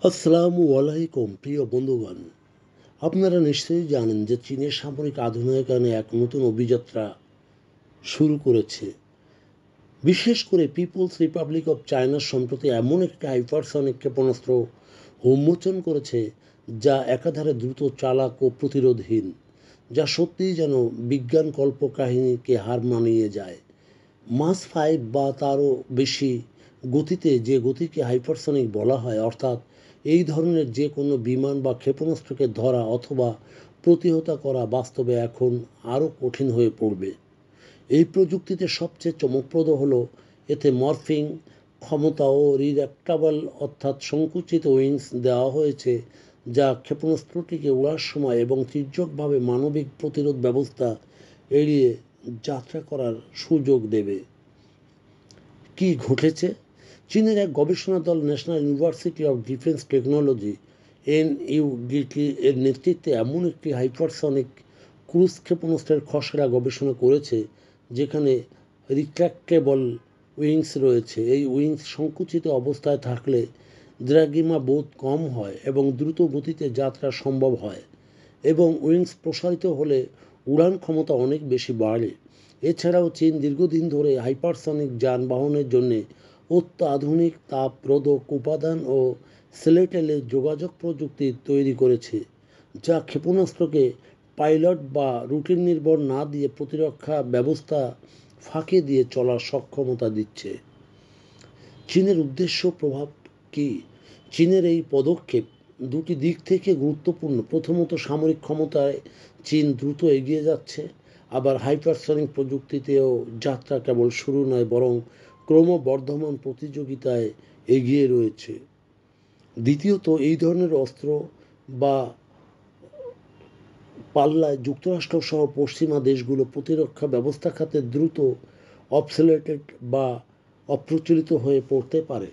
আসসালামু আলাইকুম প্রিয় বন্ধুগণ। আপনারা নিশ্চয়ই জানেন যে চীনের সামরিক আধুনিকায়নে এক নতুন অভিযাত্রা শুরু করেছে। বিশেষ করে পিপলস রিপাবলিক অব চায়না সম্প্রতি এমন একটি হাইপারসনিক ক্ষেপণাস্ত্র উন্মোচন করেছে যা একাধারে দ্রুত, চালাক ও প্রতিরোধহীন, যা সত্যিই যেন বিজ্ঞান কল্পকাহিনীকে হার মানিয়ে যায়। মাস 5 বা তারও বেশি গতিতে যে গতিকে হাইপারসনিক বলা হয়, অর্থাৎ এই ধরনের যে কোনো বিমান বা ক্ষেপণাস্ত্রকে ধরা অথবা প্রতিহত করা বাস্তবে এখন আরও কঠিন হয়ে পড়বে। এই প্রযুক্তিতে সবচেয়ে চমকপ্রদ হলো এতে মরফিং ক্ষমতা ও রিডাক্টাবল অর্থাৎ সংকুচিত উইংস দেওয়া হয়েছে, যা ক্ষেপণাস্ত্রটিকে উড়ার সময় এবং তির্যকভাবে মানবিক প্রতিরোধ ব্যবস্থা এড়িয়ে যাত্রা করার সুযোগ দেবে। কি ঘটেছে? চীনের এক গবেষণা দল national university of defence technology NUDT এর নেতৃত্বে এমন একটি হাইপারসনিক ক্রুজ ক্ষেপণাস্ত্রের খসড়া গবেষণা করেছে যেখানে রিট্রাক্টেবল উইংস রয়েছে। এই উইংস সংকুচিত অবস্থায় থাকলে দ্রাঘিমা বোধ কম হয় এবং দ্রুত গতিতে যাত্রা সম্ভব হয়, এবং উইংস প্রসারিত হলে উড়ান ক্ষমতা অনেক বেশি বাড়ে। এছাড়াও চীন দীর্ঘদিন ধরে হাইপারসনিক যানবাহনের জন্য অত্যাধুনিক তাপরোধক উপাদান ও সেলেটেলের যোগাযোগ প্রযুক্তি তৈরি করেছে, যা ক্ষেপণাস্ত্রকে পাইলট বা রুটিন নির্ভর না দিয়ে প্রতিরক্ষা ব্যবস্থা ফাঁকি দিয়ে চলার সক্ষমতা দিচ্ছে। চীনের উদ্দেশ্য প্রভাব কি? চীনের এই পদক্ষেপ দুটি দিক থেকে গুরুত্বপূর্ণ। প্রথমত, সামরিক ক্ষমতায় চীন দ্রুত এগিয়ে যাচ্ছে, আবার হাইপারসনিক প্রযুক্তিতেও যাত্রা কেবল শুরু নয়, বরং ক্রমবর্ধমান প্রতিযোগিতায় এগিয়ে রয়েছে। দ্বিতীয়ত, এই ধরনের অস্ত্র বা পাল্লায় যুক্তরাষ্ট্র সহ পশ্চিমা দেশগুলো প্রতিরক্ষা ব্যবস্থা খাতে দ্রুত অবসোলেটেড বা অপ্রচলিত হয়ে পড়তে পারে।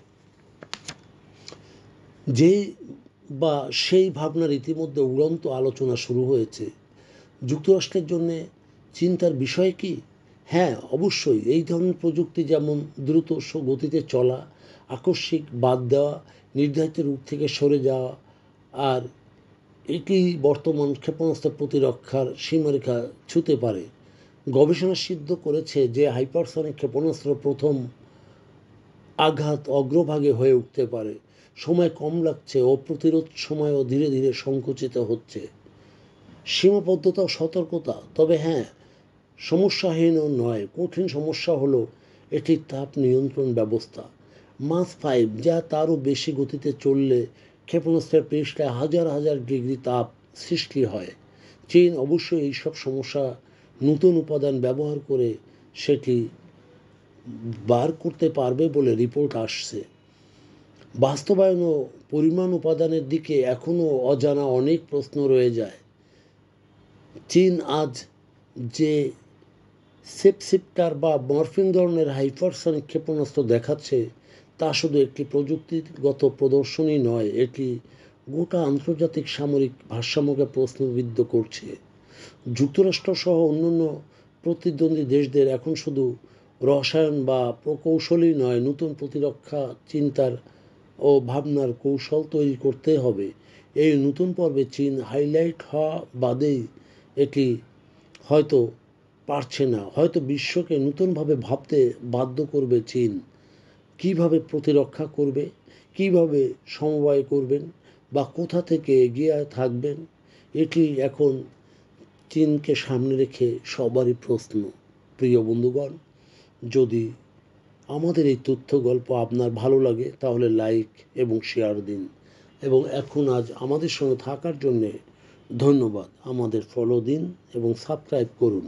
যে বা সেই ভাবনার ইতিমধ্যে উড়ন্ত আলোচনা শুরু হয়েছে। যুক্তরাষ্ট্রের জন্য চিন্তার বিষয় কি? হ্যাঁ, অবশ্যই। এই ধরনের প্রযুক্তি, যেমন দ্রুত গতিতে চলা, আকস্মিক বাদ দেওয়া, নির্ধারিত রুট থেকে সরে যাওয়া, আর এটি বর্তমান ক্ষেপণাস্ত্র প্রতিরক্ষার সীমারেখা ছুঁতে পারে। গবেষণা সিদ্ধ করেছে যে হাইপারসনিক ক্ষেপণাস্ত্র প্রথম আঘাত অগ্রভাগে হয়ে উঠতে পারে, সময় কম লাগছে ও প্রতিরোধ সময়ও ধীরে ধীরে সংকুচিত হচ্ছে। সীমাবদ্ধতা ও সতর্কতা, তবে হ্যাঁ, সমস্যাহীনও নয়। কঠিন সমস্যা হলো এটির তাপ নিয়ন্ত্রণ ব্যবস্থা। মাস 5 যা তারও বেশি গতিতে চললে ক্ষেপণাস্ত্রের পৃষ্ঠায় হাজার হাজার ডিগ্রি তাপ সৃষ্টি হয়। চীন অবশ্যই এইসব সমস্যা নতুন উপাদান ব্যবহার করে সেটি বার করতে পারবে বলে রিপোর্ট আসছে। বাস্তবায়ন ও পরিমাণ উপাদানের দিকে এখনও অজানা অনেক প্রশ্ন রয়ে যায়। চীন আজ যে সেপসিপ্টার বা মরফিং ধরনের হাইপারসনিক ক্ষেপণাস্ত্র দেখাচ্ছে তা শুধু একটি প্রযুক্তিগত প্রদর্শনী নয়, এটি গোটা আন্তর্জাতিক সামরিক ভারসাম্যকে প্রশ্নবিদ্ধ করছে। যুক্তরাষ্ট্র সহ অন্যান্য প্রতিদ্বন্দ্বী দেশদের এখন শুধু রসায়ন বা প্রকৌশলই নয়, নতুন প্রতিরক্ষা চিন্তার ও ভাবনার কৌশল তৈরি করতে হবে। এই নতুন পর্বে চীন হাইলাইট হওয়া বাদেই এটি হয়তো পারছে না, হয়তো বিশ্বকে নতুনভাবে ভাবতে বাধ্য করবে। চীন কিভাবে প্রতিরক্ষা করবে, কিভাবে সমবায় করবেন, বা কোথা থেকে এগিয়ে থাকবেন, এটি এখন চীনকে সামনে রেখে সবারই প্রশ্ন। প্রিয় বন্ধুগণ, যদি আমাদের এই তথ্য গল্প আপনার ভালো লাগে তাহলে লাইক এবং শেয়ার দিন, এবং আজ আমাদের সঙ্গে থাকার জন্যে ধন্যবাদ। আমাদের ফলো দিন এবং সাবস্ক্রাইব করুন।